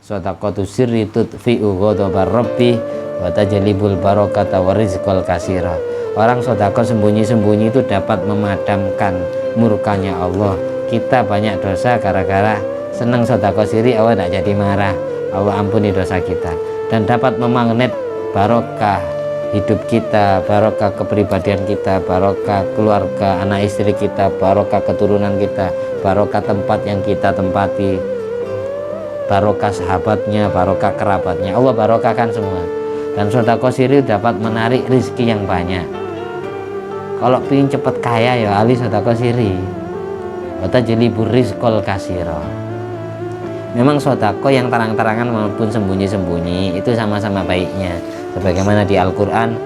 Shadaqatu sirri tudfi'u ghadabar rabbi wa tajlibul barakata wa rizqal kasira. Orang sedekah sembunyi-sembunyi itu dapat memadamkan murkanya Allah. Kita banyak dosa gara-gara senang sedekah siri, Allah tidak jadi marah, Allah ampuni dosa kita. Dan dapat memagnet barokah hidup kita, barokah kepribadian kita, barokah keluarga, anak istri kita, barokah keturunan kita, barokah tempat yang kita tempati, barokah sahabatnya, barokah kerabatnya, Allah barokahkan semua. Dan sedekah siri dapat menarik rezeki yang banyak. Kalau ingin cepat kaya ya ahli sedekah siri. Wata jelibur rizqal kasira. Memang sedekah yang terang-terangan maupun sembunyi-sembunyi itu sama-sama baiknya. Sebagaimana di Al-Qur'an,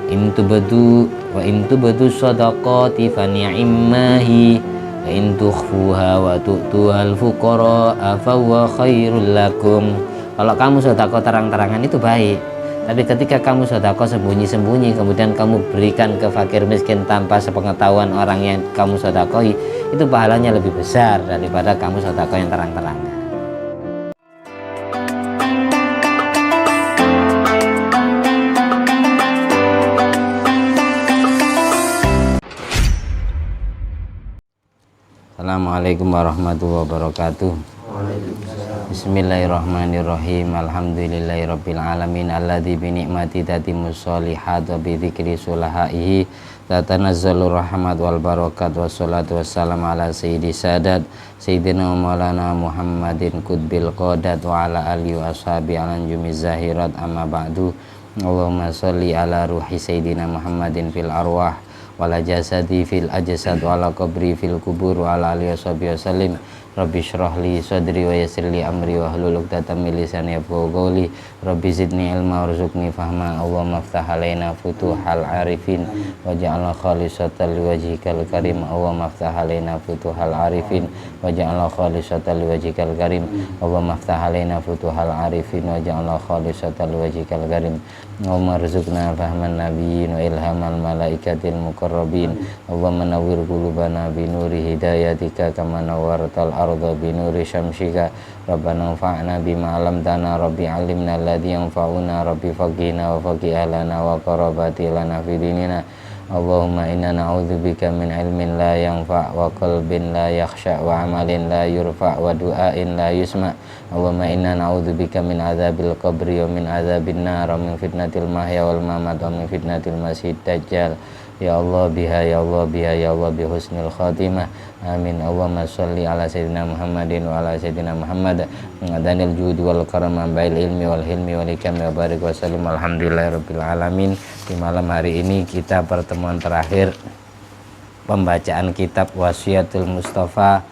in tubadu shadaqati fa ni'mahi wa in tukhfuha wa tu'tuhal fuqara fa huwa khairul lakum. Kalau kamu sedekah terang-terangan itu baik, tapi ketika kamu sedekah sembunyi-sembunyi kemudian kamu berikan ke fakir miskin tanpa sepengetahuan orang yang kamu sedekahi, itu pahalanya lebih besar daripada kamu sedekah yang terang-terangan. Assalamualaikum warahmatullahi wabarakatuh. Bismillahirrahmanirrahim. Alhamdulillahirabbil alamin alladzi bi ni'mati tatimmus sholihat wa bi dzikri sulahaihi tatanazzalur rahmat wal barakat wassalatu wassalamu ala sayyidi sadat sayyidina maulana Muhammadin qutbil qadat wa ala alihi wa ashabi alan jumiz zahirat amma ba'du. Allahumma sholli ala ruhi sayyidina Muhammadin fil arwah wala jasadi fil ajsad wala qabri fil kubur wa ala alihi wasallim. Rabbi shrah li sadri wa yassir li amri wa hlul 'uqdatam min lisani yafqahu qawli. Rabbi zidni ilma warzuqni fahma. Allahumma iftah alaina futuhal arifin waj'alna khalisatan liwajhikal karim. Allahumma iftah alaina futuhal arifin waj'alna khalisatan liwajhikal karim. Allahumma iftah alaina futuhal arifin waj'alna khalisatan liwajhikal karim. Allahumma rzuqna fahman nabiyyin wa ilhamal malaikatil muqarrabin. Allahumma nawwir qulubana bi nuri hidayatika kama nawwartal arda bi nuri syamsika. Rabbana anfa'na bima 'allamtana rabbi 'allimna alladhi yanfa'una rabbi faqihna wa faqih ahlana wa qarabati lana fi dinina. Allahumma inna na'udzubika min ilmin la yanfa' wa qalbin la yakhsha wa amalin la yurfa' wa du'ain la yusma'. Allahumma inna na'udzubika min adzabil qabri wa min adzabin nar wa min fitnatil mahya wal mamat wa min fitnatil masiihid dajjal. Ya Allah biha ya Allah biha ya Allah bi husnil khatimah. Amin. Allahumma sholli ala sayyidina Muhammadin wa ala sayyidina Muhammad ngadanil judi wal karam bail ilmi wal hilmi wal hikam wa barik wa sallim. Alhamdulillahirabbil alamin. Di malam hari ini kita pertemuan terakhir pembacaan kitab Wasiyatul Mustafa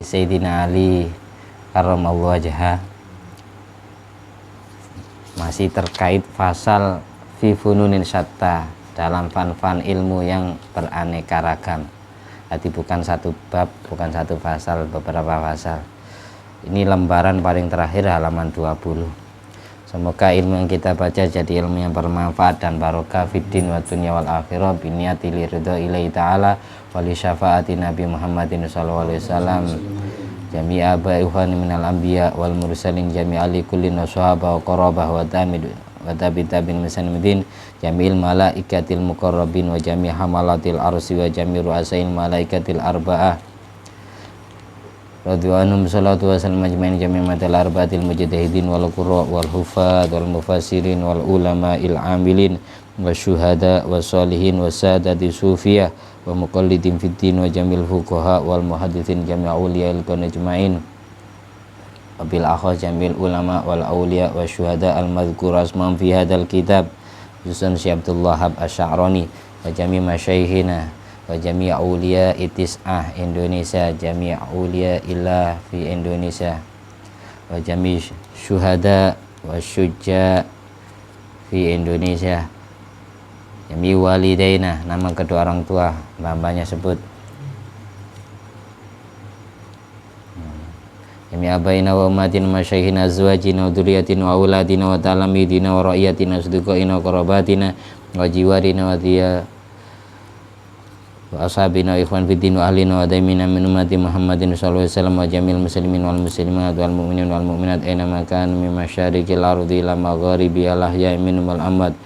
Sayyidina Ali karramallahu wajhah, masih terkait fasal fi fununin syatta, dalam fan-fan ilmu yang beraneka ragam. Jadi bukan satu bab, bukan satu pasal, beberapa pasal. Ini lembaran paling terakhir halaman 20. Semoga ilmu yang kita baca jadi ilmu yang bermanfaat dan barokah fiddin wa dunya wal akhirah biniyati liridho ilahi ta'ala wa li syafaati Nabi Muhammadin sallallahu alaihi wasallam jami'a ba'uhani minal anbiya wal mursalin jami'a li kullin wa sahaba wa qarabah wa tamid wa tabitabin misanimidin jami'il malaikatil muqarrabin wa jami' hamalatil arsi wa jami' ru'asail malaikatil arba'ah radhiyallahu salatu wa sallam ajmain jami' matal arba'atil mujtahidin wal qurra wal hufad wal mufassirin wal ulama il amilin wa syuhada wa salihin wa sadati sufiyah wa muqallidin fiddin wa jamil fuqaha wal muhaddithin jami' awliyail qanajmain bil akhaz jamil ulama wal awliya wa syuhada al madhkur asmam fi hadzal kitab Yusun Syekh Abdul Wahhab Asy-Sya'rani wa jami' masyayikhina wa jami' awliya itis'ah Indonesia jami' awliya ilah fi Indonesia wa jami' syuhada wa syujja fi Indonesia jami' walidaina, nama kedua orang tua mbah-mbahnya sebut jami' abaina wa ummatina masyayikhina azwajina wa dzurriyyatina wa auladina wa talamidina wa ra'iyatina wa sidqaina wa qarabatina wa jiwarina wa wa ashabina ikhwan fiddin wa ahlina wa daimina min ummati Muhammadin sallallahu alaihi wasallam wa jamil muslimin wal muslimat wal mu'minin wal mu'minat aina ma kanu min masyariqil ardi ila magharibi al ahya'i minhum wal amwat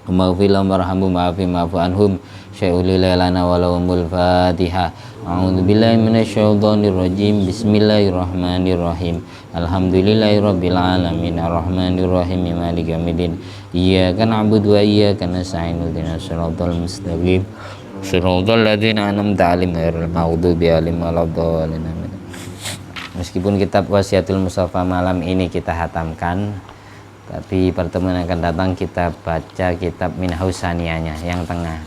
maghfir lahum warhamhum wa'fu anhum syai'ul lana walahumul fatihah. A'udzu billahi minasyaitonir rajim. Bismillahirrahmanirrahim. Alhamdulillahirabbil alamin arrahmanir rahim maliki yaumiddin. Iyyaka na'budu wa iyyaka nasta'in ihdinas siratal mustaqim siratal ladzina an'amta 'alaihim ghairil maghdubi alaihim waladdallin. Meskipun kitab Wasiatul Mustafa malam ini kita hatamkan, tapi pertemuan yang akan datang kita baca kitab Minhajus Saniyahnya yang tengah.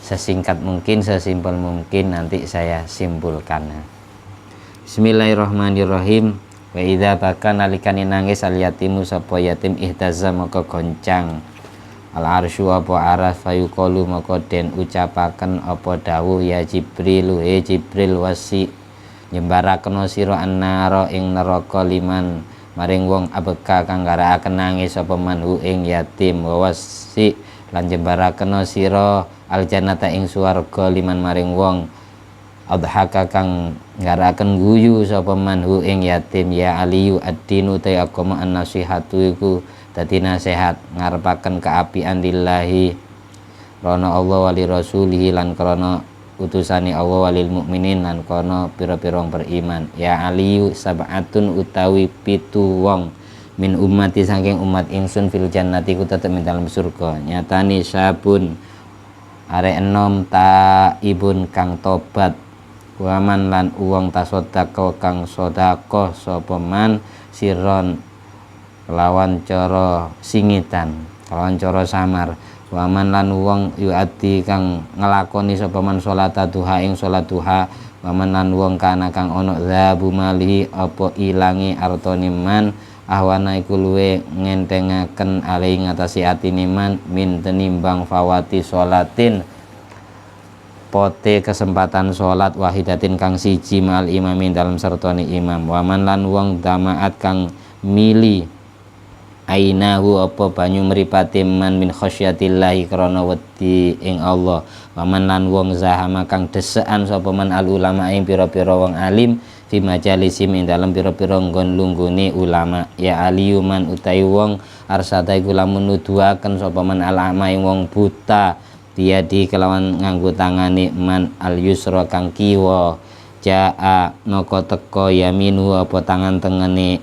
Sesingkat mungkin, sesimpel mungkin nanti saya simpulkan. Bismillahirrahmanirrahim. Wa idza baka nalikane nangis al yatimu sapa yatim ihtaza maka goncang al arsyu apa aras fayuqalu maka den ucapaken apa dawuh ya Jibril Jibril wasi nyembaraken sira annara ing neraka liman maring wong abeka kang garakaken nangis sapa manhu ing yatim wasi lan jembaraken sira aljannata ing swarga liman maring wong adhaka kang garakaken guyu sapa manhu ing yatim ya aliyu ad-dinu ta agama an-nasihatu iku dadi nasihat ngarepaken kaapian lillahi krana Allah wali rasulihi lan krana utusane Allah walil mukminin lan kono pira-pira beriman ya aliyu sab'atun utawi pitu wong min ummati saking umat ingsun fil jannati ku tetep ing dalem surga nyatani sabun arek enom taibun kang tobat waman lan uwong tasodako kang sodako sapa man siron lawan cara singitan lawan cara samar waman lan wong yuati kang ngelakoni sapa man salat duha ing salat duha waman lan wong kana kang ana zabu malihi apa ilangi artane man ahwana iku luwe ngentengaken ali ngatasi atine man min tenimbang fawati salatin pote kesempatan salat wahidatin kang siji mal imamin dalam sertane imam waman lan wong damaat kang mili ainahu apa banyu mripate man min khasyatillahi krana wedi ing Allah waman lan wong zahama kang desekan sapa man al ulama ing pira-pira wong alim fi majalisim ing dalem pira-pira nggon lunggune ulama ya aliyuman utai wong arsada iku lamun nuduhaken sapa man alama ing wong buta dia di kelawan nganggo tangane man al yusra kang kiwa jaa noko teko yaminu apa tangan tengene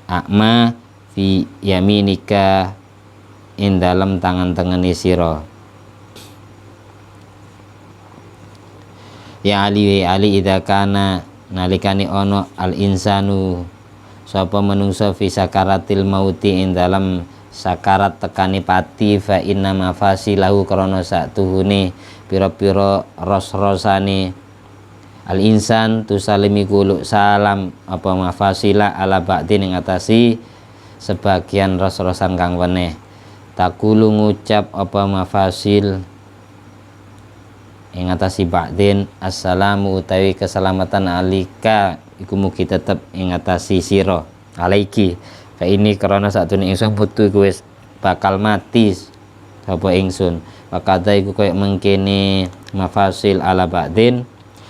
akma fi yaminika in dalam tangan tengene sira ya ali idza kana nalikane ono al insanu sapa menungso fi sakaratil mauti in dalam sakarat tekani pati fa inna mafasilahu krana satuhune pira-pira ros-rosane al insan tusalimi kuluk salam apa mafasila ala ba'din ing atasi sebagian ros-rosan kang weneh takulu ngucap apa mafasil ing atasi ba'din assalamu utawi keselamatan alika iku mugi tetep ing atasi sira alaiki fa ini karena satune ingsun putu iku wis bakal mati sapa ingsun wakata iku koyo mengkene mafasil ala ba'din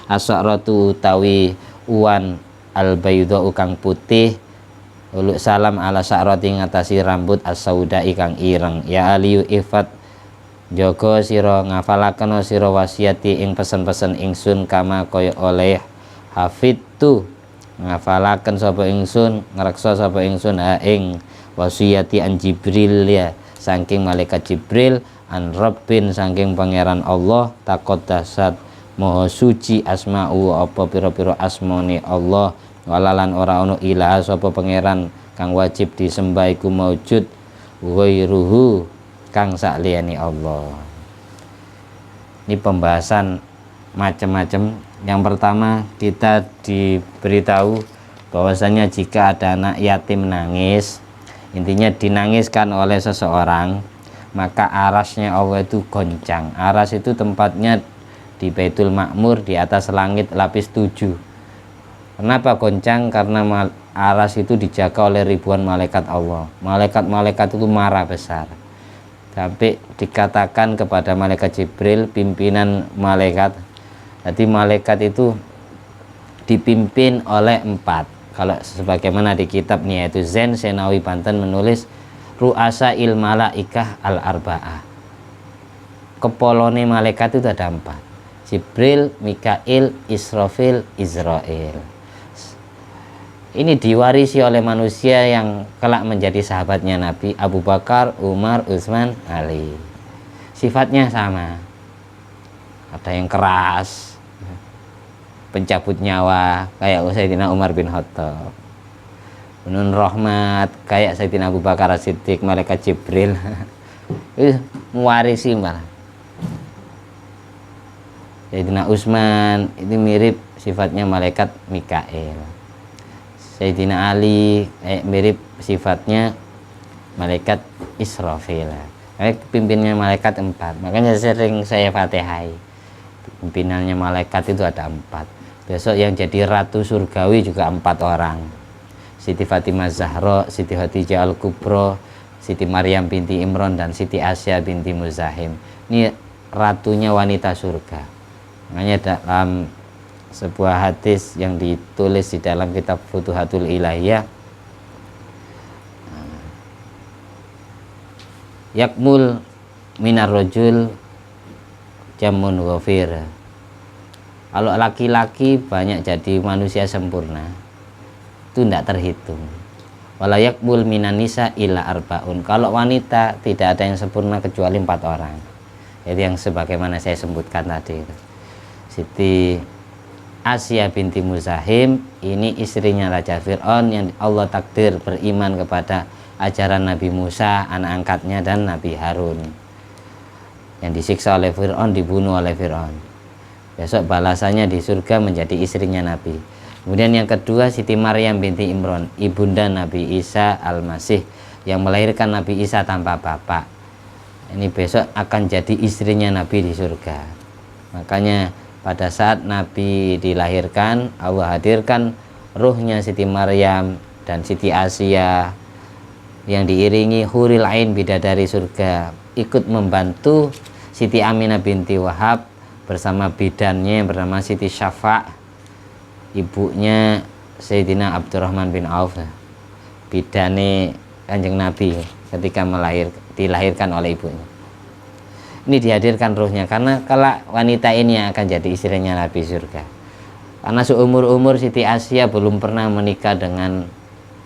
asaratu utawi uwan al bayda kang putih uluk salam ala sa'rati ngatasi rambut as-sauda kang ireng ya aliyu ifat jaga sira ngafalaken sira wasiati ing pesen-pesen ingsun kama kaya oleh hafidtu ngafalaken sapa ingsun ngreksa sapa ingsun ha ing wasiyati an Jibril ya saking malaikat Jibril an Rabbin saking pangeran Allah taqaddasat maha suci asma'u apa pira-pira asmane Allah walalan ora ono ilah sapa pangeran kang wajib disembah iku maujud ghairuhu kang sakliyane Allah. Ini pembahasan macam-macam. Yang pertama kita diberitahu bahwasanya jika ada anak yatim nangis, intinya dinangiskan oleh seseorang, maka arasnya Allah itu goncang. Aras itu tempatnya di Baitul Ma'mur di atas langit lapis 7. Kenapa goncang? Karena aras itu dijaga oleh ribuan malaikat Allah. Malaikat-malaikat itu marah besar. sampai dikatakan kepada malaikat Jibril, pimpinan malaikat. Jadi malaikat itu dipimpin oleh 4. Kalau sebagaimana di kitabnya yaitu Zen Senawi Banten menulis ru'asa il malaikah al arba'ah. Kepolone malaikat itu ada 4. Jibril, Mikail, Israfil, Izrail. Ini diwarisi oleh manusia yang kelak menjadi sahabatnya Nabi, Abu Bakar, Umar, Utsman, Ali. Sifatnya sama. Ada yang keras, pencabut nyawa kayak Sayyidina Umar bin Khattab. Penuh rahmat kayak Sayyidina Abu Bakar As-Siddiq, malaikat Jibril. Itu mewarisi malah. Sayyidina Utsman itu mirip sifatnya malaikat Mikail. Sayyidina Ali mirip sifatnya malaikat Israfil. Pimpinnya malaikat 4. Makanya sering saya fatihai. Pimpinannya malaikat itu ada 4. Besok yang jadi ratu surgawi juga 4 orang. Siti Fatimah Zahra, Siti Khadijah Al-Kubra, Siti Maryam binti Imran, dan Siti Asya binti Muzahim. Ini ratunya wanita surga. Makanya dalam sebuah hadis yang ditulis di dalam kitab Futuhatul Ilahiyah, yakmul minar rajul jamun ghafir. Kalau laki-laki banyak jadi manusia sempurna, itu tidak terhitung. Wala yakmul minan nisa illa arbaun. Kalau wanita tidak ada yang sempurna kecuali 4 orang. Itu yang sebagaimana saya sebutkan tadi. Siti Asya binti Muzahim ini istrinya Raja Fir'aun yang Allah takdir beriman kepada ajaran Nabi Musa, anak angkatnya, dan Nabi Harun. Yang disiksa oleh Fir'aun, dibunuh oleh Fir'aun. Besok balasannya di surga menjadi istrinya Nabi. Kemudian yang kedua Siti Maryam binti Imran, ibunda Nabi Isa Al-Masih yang melahirkan Nabi Isa tanpa bapak. Ini besok akan jadi istrinya Nabi di surga. Makanya pada saat Nabi dilahirkan, Allah hadirkan ruhnya Siti Maryam dan Siti Asya yang diiringi huril ain bidadari surga ikut membantu Siti Aminah binti Wahab bersama bidannya yang bernama Siti Syafa', ibunya Sayyidina Abdurrahman bin Auf, bidane Kanjeng Nabi ketika dilahirkan oleh ibunya. Ini dihadirkan ruhnya karena kalau wanita ini yang akan jadi istrinya Nabi surga. Karena seumur-umur Siti Asya belum pernah menikah dengan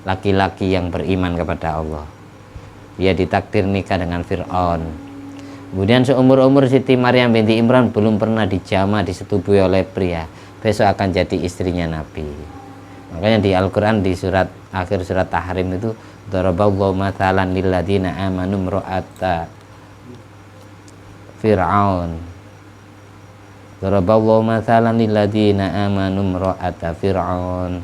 laki-laki yang beriman kepada Allah. Dia ditakdir nikah dengan Fir'aun. Kemudian seumur-umur Siti Maryam binti Imran belum pernah dijamah, disetubui oleh pria. Besok akan jadi istrinya Nabi. Makanya di Al-Quran di akhir surat Tahrim itu daraballahu mathalan lilladzina amanu imra'ata Fir'aun. Daraballahu mathalan lilladzina amanu imra'ata Fir'aun.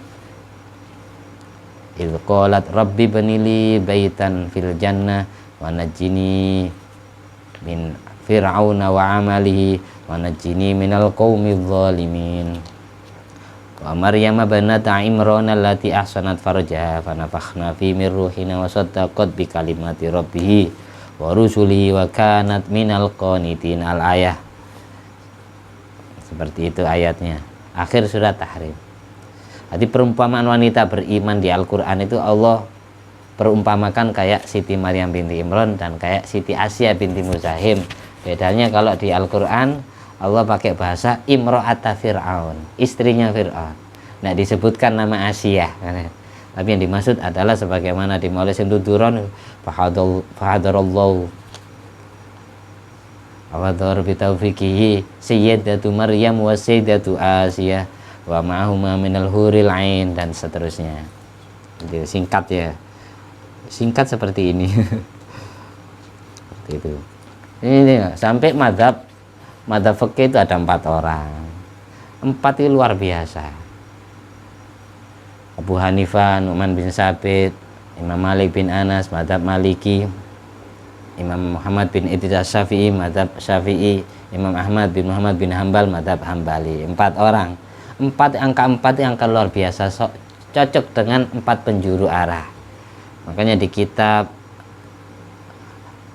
Idz qalat rabbi banili baitan fil jannah wa najjini min fir'auna wa amalihi wa najjini minal qaumidz zalimin. Wa Maryam banata Imran allati ahsanat farjaha fa nafakhna fi min ruhina wa saddaqat bi kalimati rabbih wa rusulihi wa kanat minal qanitin. Al-ayah. Seperti itu ayatnya. Akhir surat Tahrim. Jadi perumpamaan wanita beriman di Al-Quran itu Allah perumpamakan kayak Siti Maryam binti Imran dan kayak Siti Asya binti Muzahim. Bedanya kalau di Al-Quran Allah pakai bahasa imro'ata Fir'aun, istrinya Fir'aun. Nah disebutkan nama Asya. Tapi yang dimaksud adalah sebagaimana di Maulid Sinduduron, fahadarallahu awadhar bitaufiqihi sayyidatu Maryam wa sayyidatu Asya wa ma'ahuma minal huril ain, dan seterusnya. Itu singkat ya, singkat seperti ini. Seperti itu. Ini sampai madhab fikih itu ada 4 orang. 4 itu luar biasa. Abu Hanifah, Nu'man bin Sabit, Imam Malik bin Anas, madhab Maliki, Imam Muhammad bin Idris Syafi'i, madhab Syafi'i, Imam Ahmad bin Muhammad bin Hambal, madhab Hambali. 4 orang. Angka 4 yang luar biasa, cocok dengan 4 penjuru arah. Makanya di kitab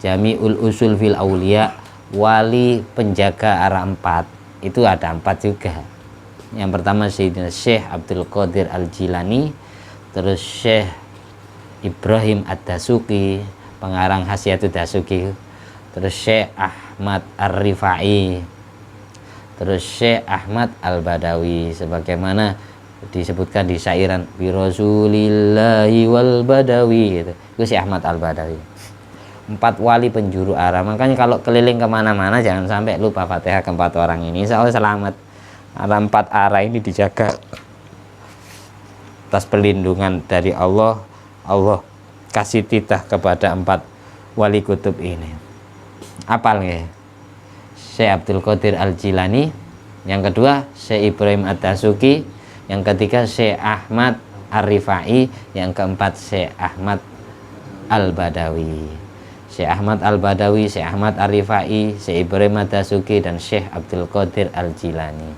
Jami'ul Usul fil Aulia, wali penjaga arah 4. Itu ada 4 juga. Yang pertama Sayyidina Syekh Abdul Qadir Al-Jilani, terus Syekh Ibrahim Ad-Dasuki, pengarang Hasyiatud Dasuki, terus Syekh Ahmad Ar-Rifai, terus Syekh Ahmad Al-Badawi, sebagaimana disebutkan di syairan bi Rasulillahi wal Badawi, itu Syekh Ahmad Al-Badawi. 4 wali penjuru arah. Makanya kalau keliling kemana-mana jangan sampai lupa Fatihah ke 4 orang ini, insya Allah selamat. Ada 4 arah ini dijaga atas perlindungan dari Allah. Allah kasih titah kepada 4 wali kutub ini. Apal nggih? Syekh Abdul Qadir Al-Jilani, yang kedua Syekh Ibrahim Ad-Dasuki, yang ketiga Syekh Ahmad Ar-Rifai, yang keempat Syekh Ahmad Al-Badawi. Syekh Ahmad Al-Badawi, Syekh Ahmad Ar-Rifai, Syekh Ibrahim Ad-Dasuki, dan Syekh Abdul Qadir Al-Jilani.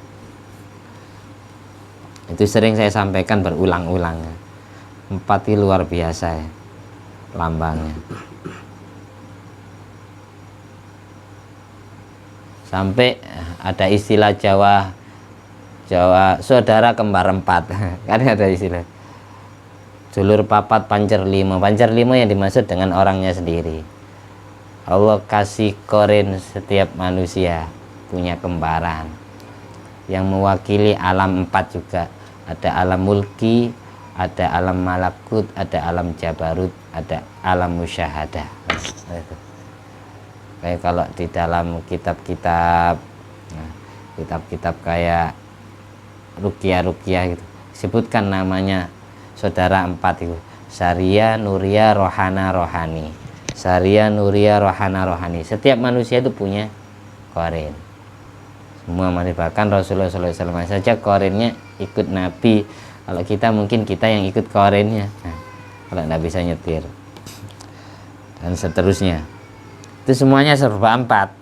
Itu sering saya sampaikan berulang-ulang. 4 itu luar biasa ya lambangnya. Sampai ada istilah Jawa saudara kembar 4. Kan ada istilah dulur papat pancer 5. Pancer 5 yang dimaksud dengan orangnya sendiri. Allah kasih korin setiap manusia punya kembaran yang mewakili alam 4 juga. Ada alam mulki, ada alam malakut, ada alam jabarut, ada alam musyahadah. Kayak kalau di dalam kitab-kitab kayak ruqyah gitu, sebutkan namanya saudara 4 itu, Syariah, Nuria, Rohana, Rohani. Syariah, Nuria, Rohana, Rohani. Setiap manusia itu punya korin. Semua manusia, bahkan Rasulullah SAW saja korinnya ikut Nabi. Kalau kita mungkin kita yang ikut korinnya. Nah, kalau nggak bisa nyetir dan seterusnya. Itu semuanya serba 4.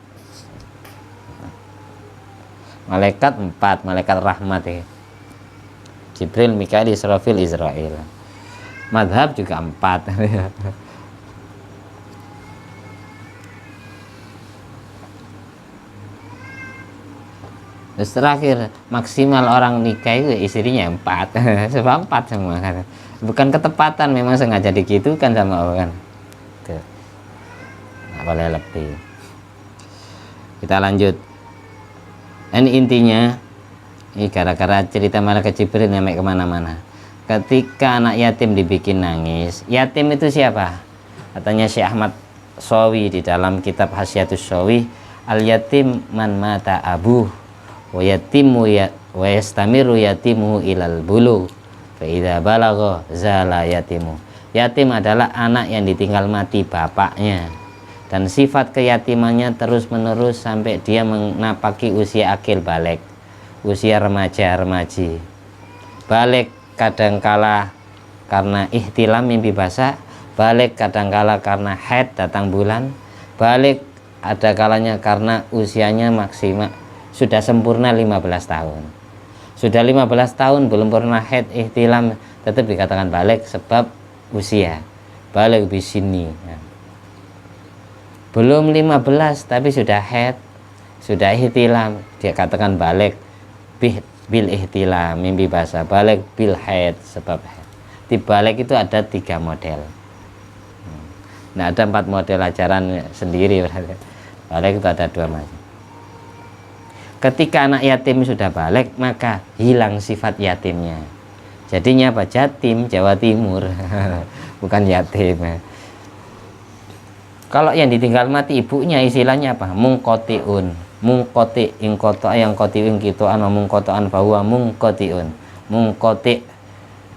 Malaikat 4, malaikat rahmat ya. Jibril, Mikail, Israfil, Israel. Madhab juga 4. Terus terakhir maksimal orang nikah itu istrinya 4. Sebab 4 semua kan. Bukan ketepatan, memang sengaja digitukan sama Allah kan. Tuh. Nggak boleh lebih. Kita lanjut. Ini intinya, ini gara-gara cerita malaikat Jibril sampai kemana-mana. Ketika anak yatim dibikin nangis, yatim itu siapa? Katanya Syekh Ahmad Shawi di dalam kitab Hasyiatus Shawi, al yatim man mata abuh wa yatimu wa yastamiru yatimu ilal bulu fa idza balagha zala yatimu. Yatim adalah anak yang ditinggal mati bapaknya, dan sifat keyatimannya terus-menerus sampai dia menapaki usia akil balik, usia remaja-remaji. Balik kadangkala karena ihtilam mimpi basah, balik kadangkala karena haid datang bulan, balik ada kalanya karena usianya maksimal sudah sempurna 15 tahun. Sudah 15 tahun belum pernah haid ihtilam, tetap dikatakan balik sebab usia. Balik di sini. Belum 15 tapi sudah haid, sudah ihtilam, dia katakan balik bil ihtilam, mimpi basah, balik bil haid sebab haid. Di balik itu ada 3 model. Nah, ada 4 model ajaran sendiri. Balik itu ada 2 macam. Ketika anak yatim sudah balik, maka hilang sifat yatimnya. Jadinya apa? Jatim, Jawa Timur. Bukan yatim. Kalau yang ditinggal mati ibunya istilahnya apa? Mungkotiun. Mungkoti ingkoto yang kotiun kitoan mungkotoan bahwa mungkotiun. Mungkoti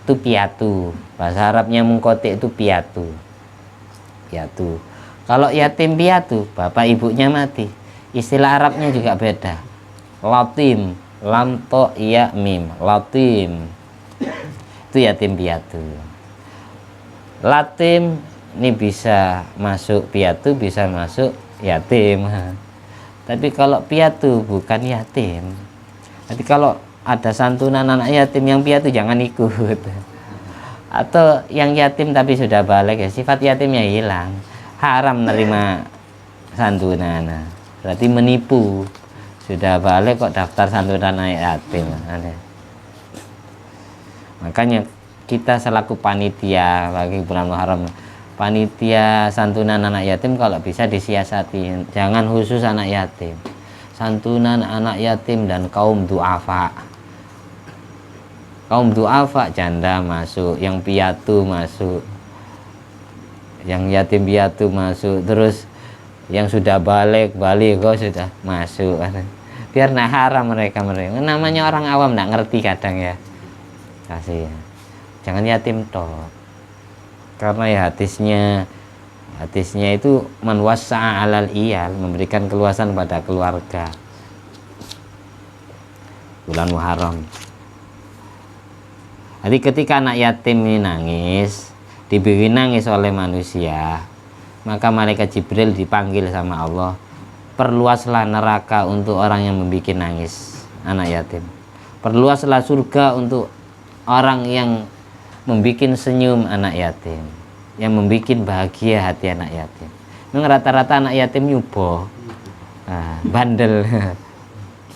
itu piatu. Bahasa Arabnya mungkoti itu piatu. Piatu. Kalau yatim piatu, bapak ibunya mati. Istilah Arabnya juga beda. Latim, lam to iya mim, latim itu yatim piatu. Latim ini bisa masuk piatu, bisa masuk yatim. Tapi kalau piatu bukan yatim. Jadi kalau ada santunan anak yatim yang piatu jangan ikut. Atau yang yatim tapi sudah balik ya, sifat yatimnya hilang, haram menerima santunan. Berarti menipu. Sudah balik kok daftar santunan anak yatim. Makanya kita selaku panitia bagi bulan Muharram, panitia santunan anak yatim kalau bisa disiasati, jangan khusus anak yatim, santunan anak yatim dan kaum duafa. Kaum duafa janda masuk, yang piatu masuk, yang yatim piatu masuk, terus yang sudah balik sudah masuk. Biar nah haram mereka namanya orang awam nggak ngerti kadang ya, kasih ya. Jangan yatim toh, karena ya hadisnya itu man wasa'a alal iyal, memberikan keluasan pada keluarga bulan Muharram. Jadi ketika anak yatim ini nangis, diberi nangis oleh manusia, maka malaikat Jibril dipanggil sama Allah, perluaslah neraka untuk orang yang membuat nangis anak yatim, perluaslah surga untuk orang yang membuat senyum anak yatim, yang membuat bahagia hati anak yatim. Memang rata-rata anak yatim nyuboh, bandel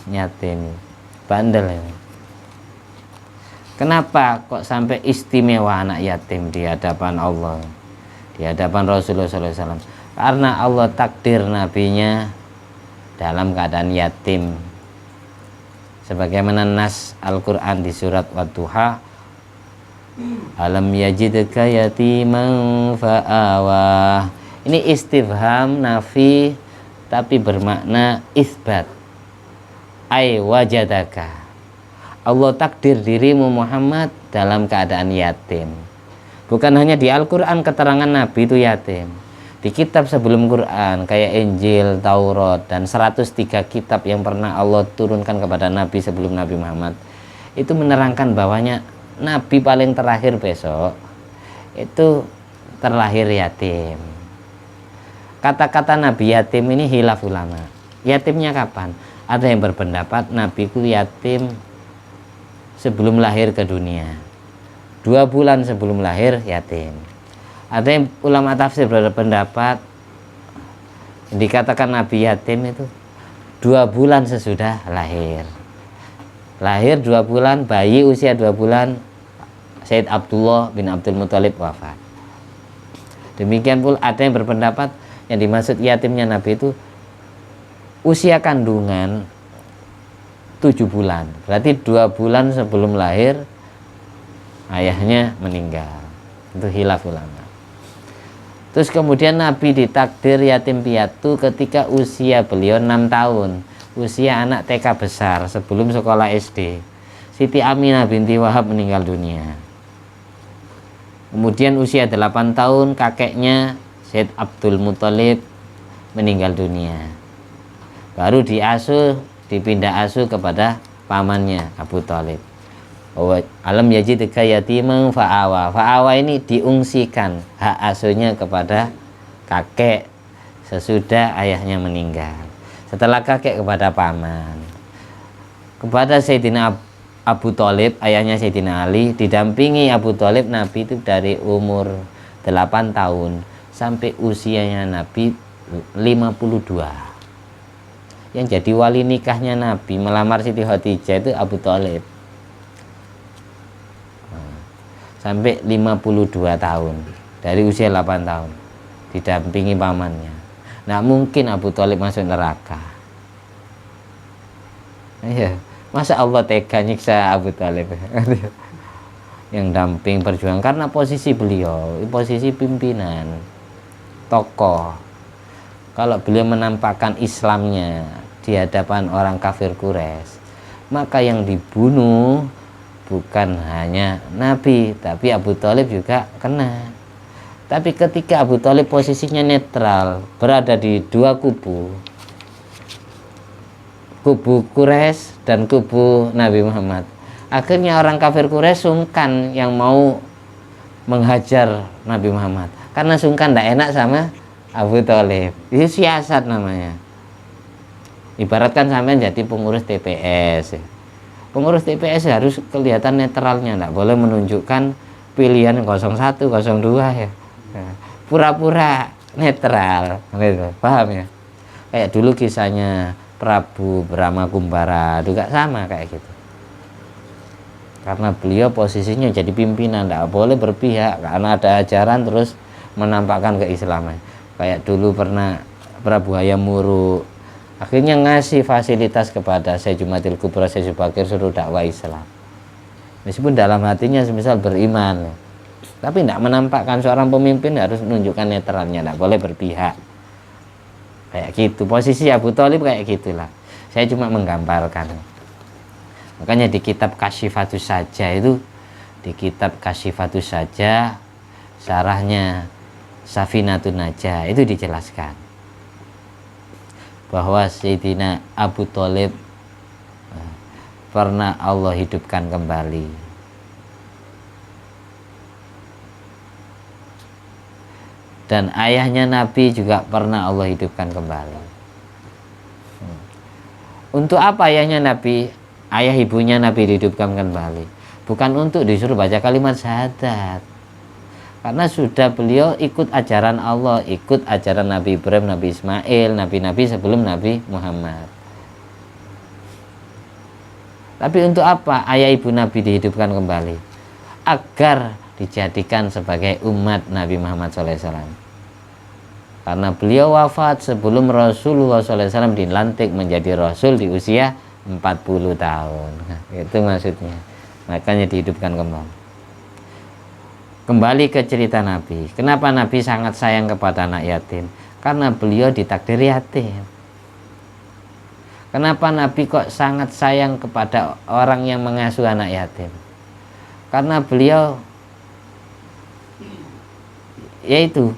yatim, bandel ini. Kenapa kok sampai istimewa anak yatim di hadapan Allah, di hadapan Rasulullah SAW? Karena Allah takdir nabinya dalam keadaan yatim. Sebagaimana nas Al-Quran di surat Wadduha, alam yajidka yatiman fa'awa. Ini istifham nafi tapi bermakna isbat. Ay wajadaka, Allah takdir dirimu Muhammad dalam keadaan yatim. Bukan hanya di Al-Quran keterangan Nabi itu yatim, di kitab sebelum Quran kayak Injil, Taurat, dan 103 kitab yang pernah Allah turunkan kepada Nabi sebelum Nabi Muhammad, itu menerangkan bahwanya Nabi paling terakhir besok itu terlahir yatim. Kata-kata Nabi yatim ini khilaf ulama. Yatimnya kapan? Ada yang berpendapat Nabi itu yatim sebelum lahir ke dunia, 2 bulan sebelum lahir yatim. Ada yang ulama tafsir berpendapat dikatakan Nabi yatim itu 2 bulan sesudah lahir. Lahir 2 bulan, bayi usia 2 bulan, Sayyid Abdullah bin Abdul Muthalib wafat. Demikian pula ada yang berpendapat yang dimaksud yatimnya Nabi itu usia kandungan 7 bulan, berarti 2 bulan sebelum lahir ayahnya meninggal. Itu khilaf ulama. Terus kemudian Nabi ditakdir yatim piatu ketika usia beliau 6 tahun, usia anak TK besar sebelum sekolah SD. Siti Aminah binti Wahab meninggal dunia. Kemudian usia 8 tahun kakeknya Sayyid Abdul Muthalib meninggal dunia. Baru dipindah asuh kepada pamannya Abu Thalib. Alam yajidka yatiman fa'awa. Fa'awa ini diungsikan hak asuhnya kepada kakek sesudah ayahnya meninggal. Setelah kakek kepada paman. Kepada Sayyidina Abu Thalib, ayahnya Sayyidina Ali, didampingi Abu Thalib Nabi itu dari umur 8 tahun sampai usianya Nabi 52. Yang jadi wali nikahnya Nabi melamar Siti Khadijah itu Abu Thalib, sampai 52 tahun, dari usia 8 tahun didampingi pamannya. Nah mungkin Abu Thalib masuk neraka. Iya, masa Allah tega nyiksa Abu Thalib? Yang damping perjuangan karena posisi beliau, posisi pimpinan, tokoh. Kalau beliau menampakkan Islamnya di hadapan orang kafir Quraisy, maka yang dibunuh bukan hanya Nabi, tapi Abu Thalib juga kena. Tapi ketika Abu Thalib posisinya netral, berada di 2 kubu, kubu Quraisy dan kubu Nabi Muhammad, akhirnya orang kafir Quraisy sungkan yang mau menghajar Nabi Muhammad, karena sungkan tidak enak sama Abu Thalib. Itu siasat namanya. Ibaratkan sampai jadi pengurus TPS. Pengurus TPS harus kelihatan netralnya, tidak boleh menunjukkan pilihan 01, 02 ya. Pura-pura netral, gitu. Paham ya? Kayak dulu kisahnya Prabu Brahma Kumbara juga sama kayak gitu. Karena beliau posisinya jadi pimpinan, tidak boleh berpihak karena ada ajaran terus menampakkan keislaman. Kayak dulu pernah Prabu Hayam Wuruk akhirnya ngasih fasilitas kepada Syekh Jumatil Kubra, Syekh Subakir, suruh dakwah Islam. Meskipun dalam hatinya semisal beriman, tapi tidak menampakkan. Seorang pemimpin harus menunjukkan netralnya, tidak boleh berpihak. Kayak gitu posisi Abu Thalib, kayak gitulah. Saya cuma menggambarkan. Makanya di kitab Kasyifatus Saja itu, di kitab Kasyifatus Saja syarahnya Safinatun Najah itu dijelaskan bahwa Sayyidina Abu Thalib pernah Allah hidupkan kembali. Dan ayahnya Nabi juga pernah Allah hidupkan kembali. Untuk apa ayahnya Nabi, ayah ibunya Nabi dihidupkan kembali? Bukan untuk disuruh baca kalimat syahadat, karena sudah beliau ikut ajaran Allah, ikut ajaran Nabi Ibrahim, Nabi Ismail, nabi-nabi sebelum Nabi Muhammad. Tapi untuk apa ayah ibu Nabi dihidupkan kembali? Agar dijadikan sebagai umat Nabi Muhammad SAW. Karena beliau wafat sebelum Rasulullah SAW dilantik menjadi Rasul di usia 40 tahun. Nah, itu maksudnya. Makanya dihidupkan kembali. Kembali ke cerita Nabi. Kenapa Nabi sangat sayang kepada anak yatim? Karena beliau ditakdir yatim. Kenapa Nabi kok sangat sayang kepada orang yang mengasuh anak yatim? Karena beliau yaitu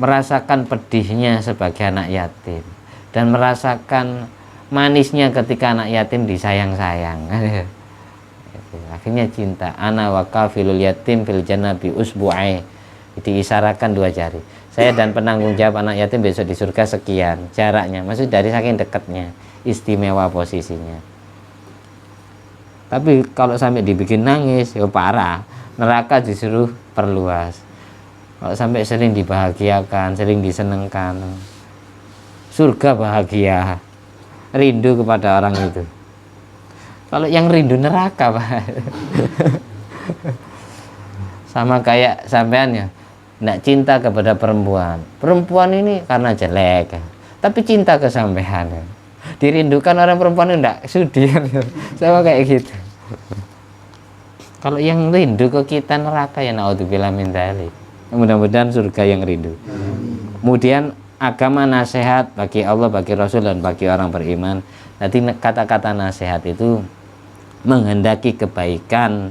merasakan pedihnya sebagai anak yatim dan merasakan manisnya ketika anak yatim disayang-sayang. Akhirnya cinta. Ana wa kafilul yatim fil jannati usbu'ai, diisyaratkan 2 jari. Saya dan penanggung jawab anak yatim besok di surga sekian jaraknya, maksud dari saking dekatnya, istimewa posisinya. Tapi kalau sampai dibikin nangis, ya parah. Neraka disuruh perluas. Kalau sampai sering dibahagiakan, sering disenengkan, surga bahagia, rindu kepada orang itu. Kalau yang rindu neraka, Pak. Sama kayak sampean ya, tidak cinta kepada perempuan. Perempuan ini karena jelek, tapi cinta ke sampean. Dirindukan orang perempuan itu tidak sudi. Sama kayak gitu. Kalau yang rindu ke kita neraka, ya naudzubillah min dzalik. Mudah-mudahan surga yang rindu. Kemudian agama nasihat bagi Allah, bagi Rasul, dan bagi orang beriman. Nanti kata-kata nasihat itu menghendaki kebaikan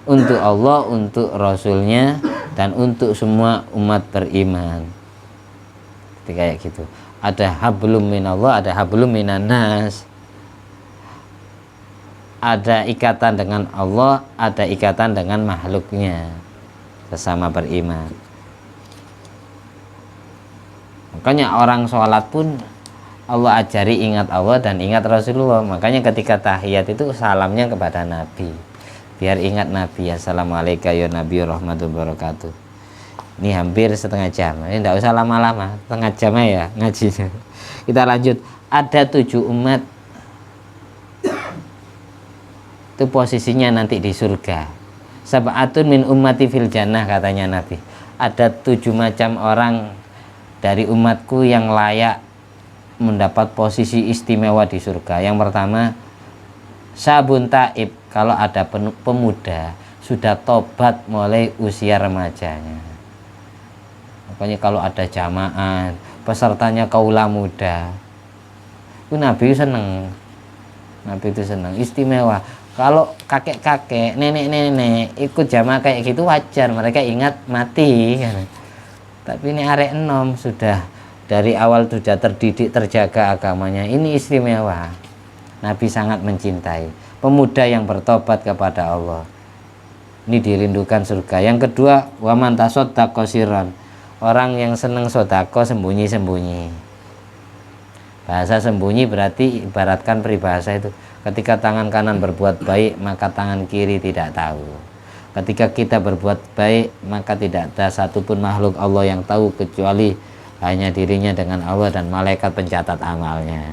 untuk Allah, untuk Rasulnya, dan untuk semua umat beriman. Jadi kayak gitu. Ada hablum minallah, ada hablum minannas. Ada ikatan dengan Allah, ada ikatan dengan makhluknya, sesama beriman. Makanya orang sholat pun Allah ajari ingat Allah dan ingat Rasulullah. Makanya ketika tahiyat itu salamnya kepada Nabi, biar ingat Nabi. Assalamualaikum ya Nabi rahmatullahi wabarakatuh. Ini hampir setengah jam, ini tidak usah lama-lama, setengah jam ya ngajinya. Kita lanjut. Ada 7 umat itu posisinya nanti di surga. Sab'atun min ummati fil jannah, katanya Nabi. Ada 7 macam orang dari umatku yang layak mendapat posisi istimewa di surga. Yang pertama, sabun taib, kalau ada pemuda sudah tobat mulai usia remajanya. Makanya kalau ada jamaah pesertanya kaula muda, itu Nabi seneng. Nabi itu seneng, istimewa. Kalau kakek-kakek, nenek-nenek ikut jamaah kayak gitu wajar, mereka ingat mati kan. Tapi ini arek enom sudah dari awal sudah terdidik, terjaga agamanya, ini istimewa. Nabi sangat mencintai pemuda yang bertobat kepada Allah. Ini dirindukan surga. Yang kedua, waman tasaddaqa sirran, orang yang seneng sodako sembunyi-sembunyi. Bahasa sembunyi berarti ibaratkan peribahasa itu, ketika tangan kanan berbuat baik maka tangan kiri tidak tahu. Ketika kita berbuat baik maka tidak ada satupun makhluk Allah yang tahu kecuali hanya dirinya dengan Allah dan malaikat pencatat amalnya.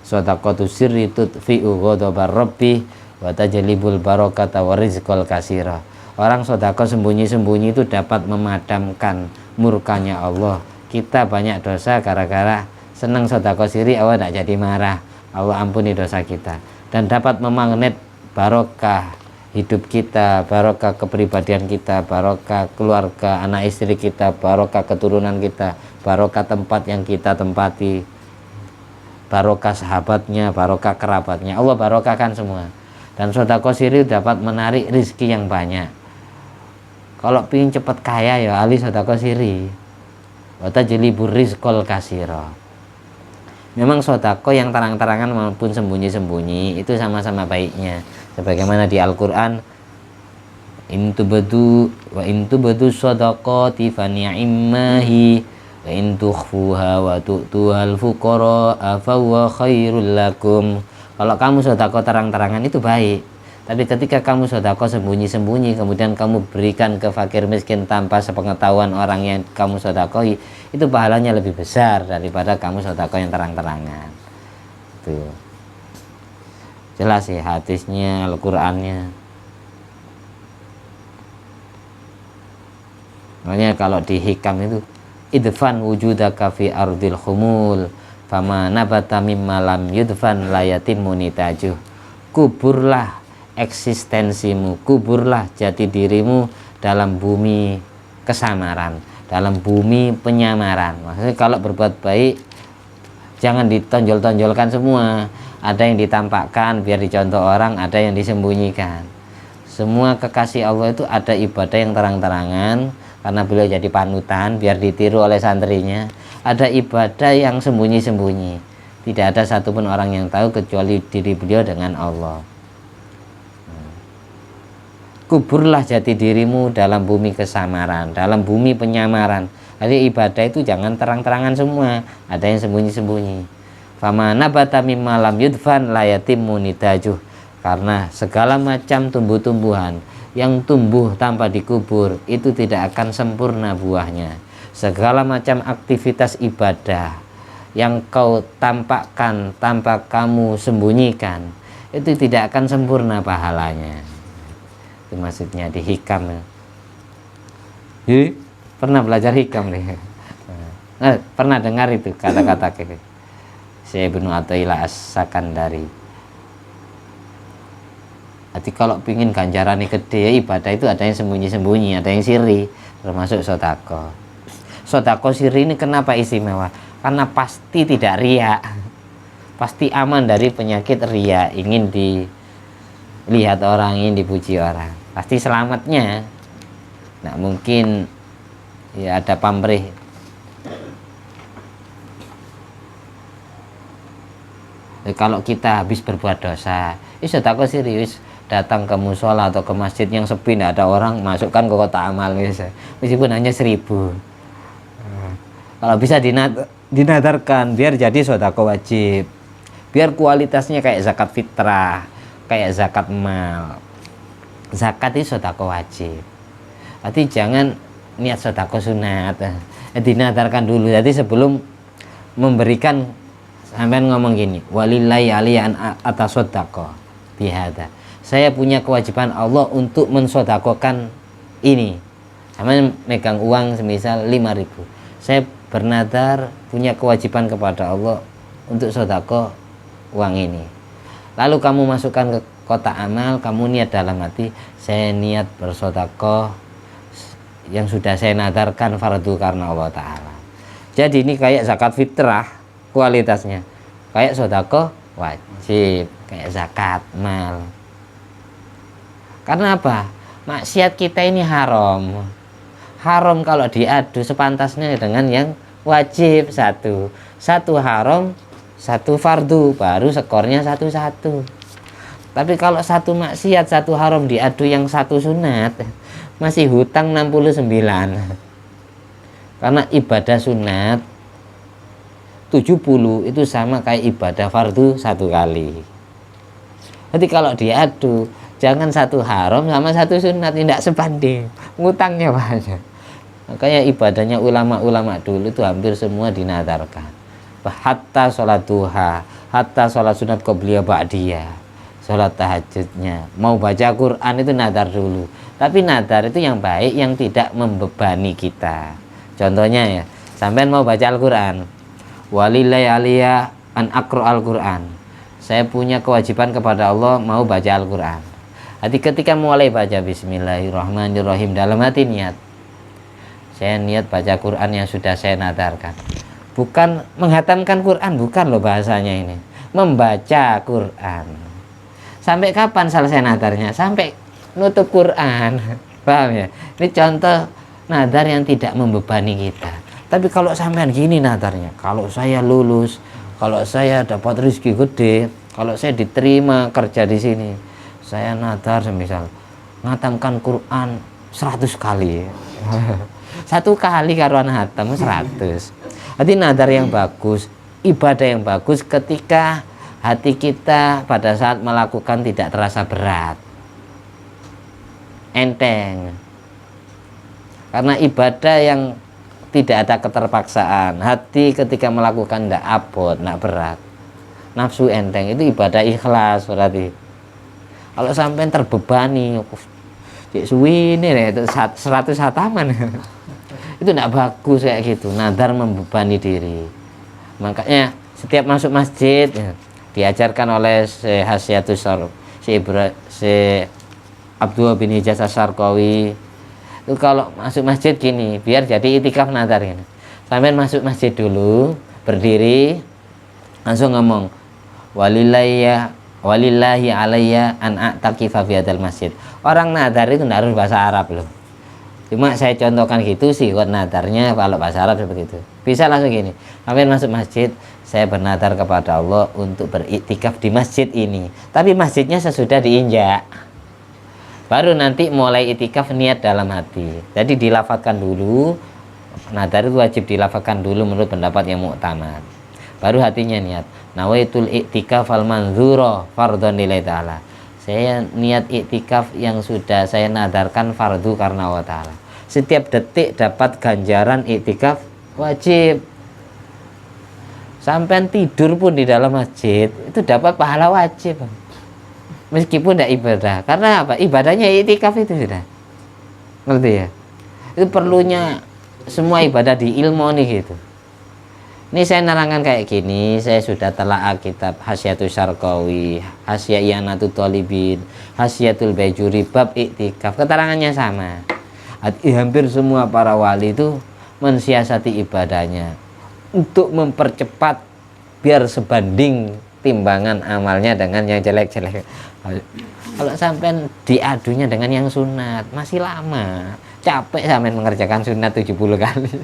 Shadaqatu sirri tudfi'u ghadabar rabbi wa tajlibul barakata wa rizqal kasira. Orang sedekah sembunyi-sembunyi itu dapat memadamkan murkanya Allah. Kita banyak dosa gara-gara senang sedekah siri, Allah tidak jadi marah, Allah ampuni dosa kita. Dan dapat memagnet barokah hidup kita, barokah kepribadian kita, barokah keluarga, anak istri kita, barokah keturunan kita, barokah tempat yang kita tempati, barokah sahabatnya, barokah kerabatnya, Allah barokahkan semua. Dan sedekah siri dapat menarik rizki yang banyak. Kalau ingin cepat kaya ya ahli sedekah siri. Wa tajlibur rizqal kasira. Memang sedekah yang terang-terangan maupun sembunyi-sembunyi itu sama-sama baiknya. Sebagaimana di Al-Qur'an, in tubdu shadaqati fa ni'mahi wa in tukhfuha wa tu'tuhal fuqara fa huwa khairul lakum. Kalau kamu sedekah terang-terangan itu baik, tapi ketika kamu sedekah sembunyi-sembunyi kemudian kamu berikan ke fakir miskin tanpa sepengetahuan orang yang kamu sedekahi, itu pahalanya lebih besar daripada kamu sedekah yang terang-terangan. Itu jelas ya hadisnya, Al-Qur'annya. Makanya kalau di hikam itu idfan wujudaka fi ardil khumul fama nabata mimma lam yudfan layatim munitajuh. Kuburlah eksistensimu, kuburlah jati dirimu dalam bumi kesamaran, dalam bumi penyamaran. Maksudnya kalau berbuat baik jangan ditonjol-tonjolkan semua, ada yang ditampakkan biar dicontoh orang, ada yang disembunyikan. Semua kekasih Allah itu ada ibadah yang terang-terangan karena beliau jadi panutan biar ditiru oleh santrinya, ada ibadah yang sembunyi-sembunyi, tidak ada satupun orang yang tahu kecuali diri beliau dengan Allah. Kuburlah jati dirimu dalam bumi kesamaran, dalam bumi penyamaran. Jadi ibadah itu jangan terang-terangan semua, ada yang sembunyi-sembunyi. Fama nabata mimma lam yudfan layatimmu nitajuh. Karena segala macam tumbuh-tumbuhan yang tumbuh tanpa dikubur itu tidak akan sempurna buahnya. Segala macam aktivitas ibadah yang kau tampakkan tanpa kamu sembunyikan itu tidak akan sempurna pahalanya. Itu maksudnya di hikam. Pernah belajar hikam nih? Pernah dengar itu kata-kata kayak Syekh Ibnu Athaillah As-Sakandari. Jadi kalau pingin ganjaran gede, ibadah itu ada yang sembunyi-sembunyi, ada yang siri, termasuk sedekah. Sedekah siri ini kenapa istimewa? Karena pasti tidak riya, pasti aman dari penyakit riya, ingin dilihat orang, ingin dipuji orang, pasti selamatnya. Nah mungkin ya ada pamrih. Kalau kita habis berbuat dosa, sedekah serius, datang ke musola atau ke masjid yang sepi, tidak ada orang, masukkan ke kotak amal meskipun hanya 1000. Kalau bisa dinadarkan biar jadi sedekah wajib, biar kualitasnya kayak zakat fitrah, kayak zakat mal. Zakat itu sedekah wajib. Berarti jangan niat sedekah sunat, dinadarkan dulu. Jadi sebelum memberikan, sampean ngomong gini, walillahi aliyan atas sedekah bihada. Saya punya kewajiban Allah untuk mensedekahkan ini. Sampean megang uang semisal 5.000. Saya bernadar punya kewajiban kepada Allah untuk sedekah uang ini. Lalu kamu masukkan ke kotak amal, kamu niat dalam hati, saya niat bersedekah yang sudah saya nadarkan fardu karena Allah Ta'ala. Jadi ini kayak zakat fitrah kualitasnya, kayak sedekah wajib, kayak zakat mal. Karena apa? Maksiat kita ini haram. Haram kalau diadu sepantasnya dengan yang wajib. Satu haram, satu fardu, baru skornya 1-1. Tapi kalau satu maksiat, satu haram diadu yang satu sunat, masih hutang 69. Karena ibadah sunat 70 itu sama kayak ibadah fardu 1 kali. Jadi kalau diadu, jangan satu haram sama satu sunat, tidak sebanding, ngutangnya banyak. Makanya ibadahnya ulama-ulama dulu itu hampir semua dinadarkan. Hatta sholat duha, hatta sholat sunat qobliyah ba'diyah, sholat tahajudnya, mau baca Quran itu nadar dulu. Tapi nadar itu yang baik, yang tidak membebani kita. Contohnya ya, sampean mau baca Al-Quran, walillahi aliyah an aqra Al-Quran, saya punya kewajiban kepada Allah mau baca Al-Quran. Jadi ketika mulai baca bismillahirrahmanirrahim, dalam hati niat, saya niat baca Quran yang sudah saya nadarkan. Bukan menghatamkan Quran, bukan loh bahasanya ini, membaca Quran. Sampai kapan selesai nadarnya? Sampai nutup Quran. Paham ya? Ini contoh nadar yang tidak membebani kita. Tapi kalau sampean gini nadarnya, kalau saya lulus, kalau saya dapat rezeki gede, kalau saya diterima kerja di sini, saya nadar semisal ngatamkan Quran 100 kali. Satu kali karuan hatam 100. Jadi nadar yang bagus, ibadah yang bagus ketika hati kita pada saat melakukan tidak terasa berat, enteng. Karena ibadah yang tidak ada keterpaksaan, hati ketika melakukan tidak abot, tidak berat, nafsu enteng, itu ibadah ikhlas berarti. Kalau sampai terbebani, cik suwi ini itu 100 hataman, itu tidak bagus kayak gitu. Nadar membebani diri. Makanya setiap masuk masjid ya, diajarkan oleh Syekh Hasyatus Syekh Abdullah bin Hijaz Asy-Syarqawi itu kalau masuk masjid gini, biar jadi itikaf nadar ini. Sampai masuk masjid dulu, berdiri, langsung ngomong walillahi alayya an a'taqifa fi hadzal masjid. Orang nadar itu tidak harus bahasa Arab loh. Cuma saya contohkan gitu sih, kok nadarnya kalau bahasa Arab seperti itu. Bisa langsung gini, sampai masuk masjid, saya bernadar kepada Allah untuk beriktikaf di masjid ini. Tapi masjidnya sesudah diinjak. Baru nanti mulai itikaf niat dalam hati. Jadi dilafatkan dulu, nadar itu wajib dilafatkan dulu menurut pendapat yang mu'tamad. Baru hatinya niat. Nawaitul iktikaf al manzura fardhon lillahi ta'ala. Saya niat iktikaf yang sudah saya nadarkan fardu karena Allah Ta'ala. Setiap detik dapat ganjaran iktikaf wajib. Sampai tidur pun di dalam masjid itu dapat pahala wajib. Meskipun tidak ibadah. Karena apa? Ibadahnya iktikaf itu sudah. Ngerti ya? Itu perlunya semua ibadah di ilmu nih gitu. Ini saya nerangkan kayak gini, saya sudah telaah kitab Hasyatus Syarqawi, Hasya I'anatul Thalibin, Hasyatul Bajuri bab iktikaf. Keterangannya sama. Hampir semua para wali itu mensiasati ibadahnya untuk mempercepat biar sebanding timbangan amalnya dengan yang jelek-jelek. Kalau sampai diadunya dengan yang sunat masih lama, capek sampai mengerjakan sunat 70 kali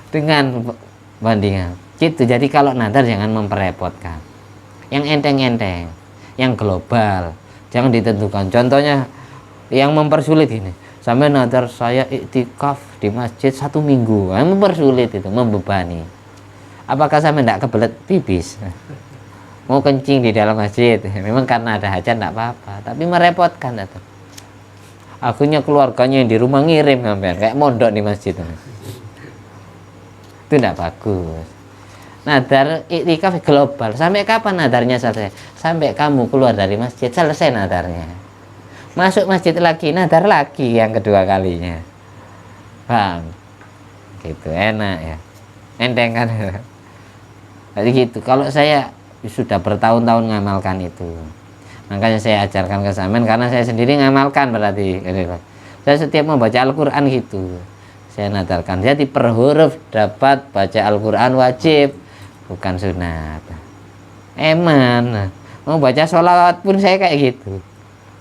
dengan bandingan gitu. Jadi kalau nadar jangan memperepotkan, yang enteng-enteng, yang global jangan ditentukan. Contohnya yang mempersulit ini, sampai nadar saya iktikaf di masjid 1 minggu, mempersulit itu, membebani. Apakah sampai tidak kebelet pipis? Mau kencing di dalam masjid, memang karena ada hajat tidak apa-apa, tapi merepotkan itu. Akhirnya keluarganya yang di rumah ngirim sampai kayak mondok di masjid itu tidak bagus. Nadar iktikaf global. Sampai kapan nadarnya selesai? Sampai kamu keluar dari masjid selesai nadarnya. Masuk masjid lagi, nadar lagi yang kedua kalinya. Paham? Gitu enak ya. Enteng kan? Jadi gitu. Kalau saya sudah bertahun-tahun ngamalkan itu, makanya saya ajarkan ke sampean karena saya sendiri ngamalkan berarti. Saya setiap membaca Al-Quran gitu, saya nadarkan. Jadi per huruf dapat baca Al-Quran wajib, bukan sunat. Eman. Mau baca sholawat pun saya kayak gitu.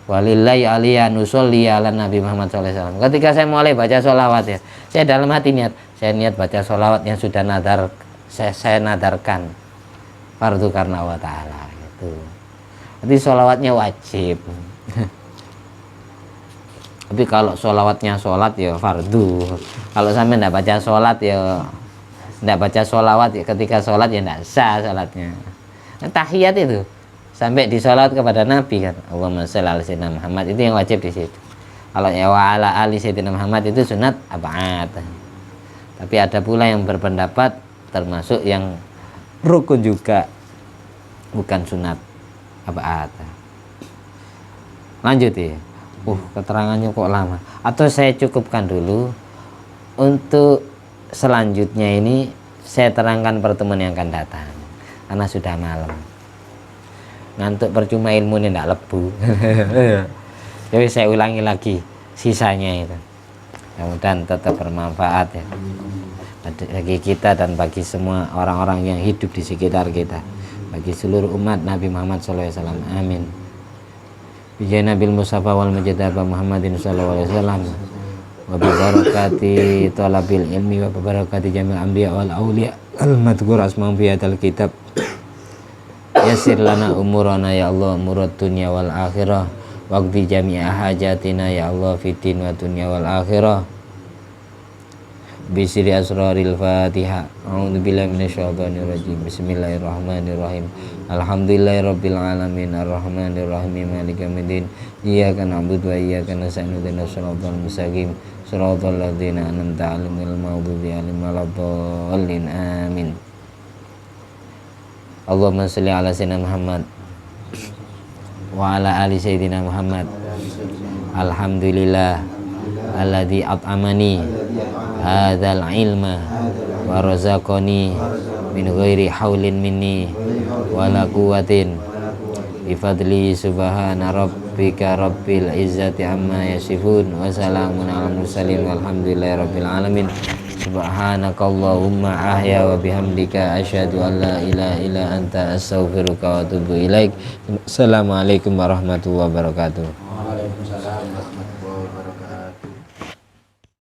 Walillahi aliyah nusolli ala Nabi Muhammad SAW. Ketika saya mulai baca sholawat ya, saya dalam hati niat, saya niat baca sholawat yang sudah nadar, saya nadarkan fardu karena Allah Ta'ala gitu. Jadi sholawatnya wajib. Tapi kalau sholawatnya sholat ya fardu. Kalau sampai tidak baca sholat ya tidak baca sholawat ya, ketika sholat ya tidak sah sholatnya. Tahiyat itu sampai di sholat kepada Nabi kan, Allahumma sholli ala sayyidina Muhammad, itu yang wajib di situ. Kalau ya wa ala ali Sayyidina Muhammad itu sunat ab'ad. Tapi ada pula yang berpendapat termasuk yang rukun juga, bukan sunat ab'ad. Lanjut ya. Keterangannya kok lama. Atau saya cukupkan dulu. Untuk selanjutnya ini saya terangkan pertemuan yang akan datang, karena sudah malam. Ngantuk percuma, ilmu ini tidak lebu. Jadi saya ulangi lagi sisanya itu. Mudah-mudahan tetap bermanfaat ya bagi kita dan bagi semua orang-orang yang hidup di sekitar kita, bagi seluruh umat Nabi Muhammad SAW. Amin. Bijai Nabil Mustafa wal Mujadaba Muhammadin SAW, wa barakati talabil ilmi wa barakati jamil anbiya wal awliya al madhkur asma'um fi hadzal kitab. Yassir lana umurana ya Allah, umurad dunya wal akhirah, waqdi jami'a hajatina ya Allah fid din wa dunya wal akhirah. Bisri asraril Fatiha. A'udzubillahi minasyaitonir rajim. Bismillahirrahmanirrahim. Alhamdulillahirabbil alamin arrahmanirrahim maliki yaumiddin. Iyyaka na'budu wa iyyaka nasta'in ihdinas siratal mustaqim. Shiratal ladzina an'amta 'alaihim ghairil maghdubi 'alaihim waladdallin. Amin. Allahumma shalli ala sayyidina Muhammad wa ala ali sayyidina Muhammad. Alhamdulillah alladzi at'amani hadzal ilma wa razaqani min ghairi haulin minni wala quwwatin bi fadli subhana rabbika rabbil izzati amma yasifun wa salamun alal mursalin walhamdulillahi rabbil alamin. Subhanakallahumma ahya wa bihamdika asyhadu an la ilaha illa anta astaghfiruka wa atubu ilaik. Assalamualaikum warahmatullahi wabarakatuh.